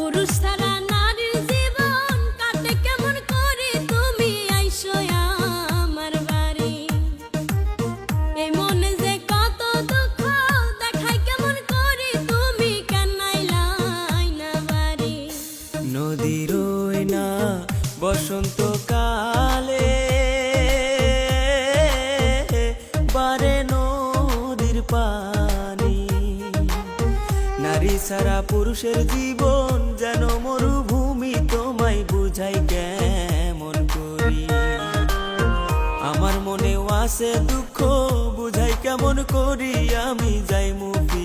পুরুষ ছাড়া নারীর জীবন কাটে কেমন করে, তুমি আইসো আমার বাড়ি। এই মনে যে কত দুঃখ দেখাই কেমন করে, তুমি কেন আইলাই না বাড়ি। নদীর ওই না বসন্তকালে বারে নদীর পানি, নারী ছাড়া পুরুষের জীবন যেন মরুভূমি, তোমায় বুঝাই কেমন করি। আমার মনেও আছে দুঃখ, বুঝাই কেমন করি, আমি যাই মুখি